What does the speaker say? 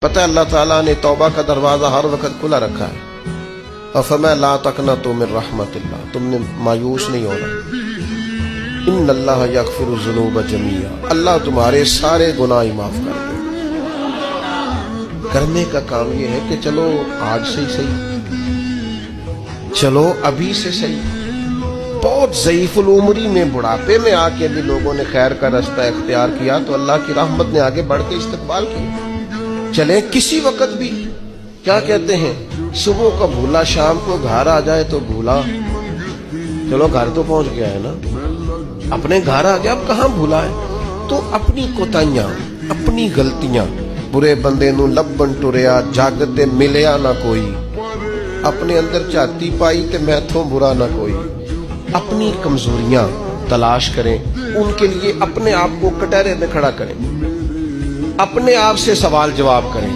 پتہ ہے اللہ تعالیٰ نے توبہ کا دروازہ ہر وقت کھلا رکھا ہے، اور فرمایا لا تقنطوا من رحمت اللہ، تم نے مایوس نہیں ہونا، ان اللہ یغفر الذنوب جميعا، اللہ تمہارے سارے گناہ معاف کر دے۔ کرنے کا کام یہ ہے کہ چلو آج سے ہی صحیح، چلو ابھی سے صحیح۔ بہت ضعیف العمری میں بڑھاپے میں آ کے بھی لوگوں نے خیر کا رستہ اختیار کیا تو اللہ کی رحمت نے آگے بڑھ کے استقبال کیا۔ چلیں کسی وقت بھی، کیا کہتے ہیں، صبح کا بھولا شام کو گھر آ جائے تو بھولا، چلو گھر تو پہنچ گیا ہے نا، اپنے گھر آ گیا، اب کہاں بھولا ہے؟ تو اپنی کوتاہیاں، اپنی غلطیاں، برے بندے نو لبن ٹریا جاگتے ملیا نہ کوئی، اپنے اندر چاتی پائی تے میتھوں برا نہ کوئی۔ اپنی کمزوریاں تلاش کریں، ان کے لیے اپنے آپ کو کٹہرے میں کھڑا کریں، اپنے آپ سے سوال جواب کریں۔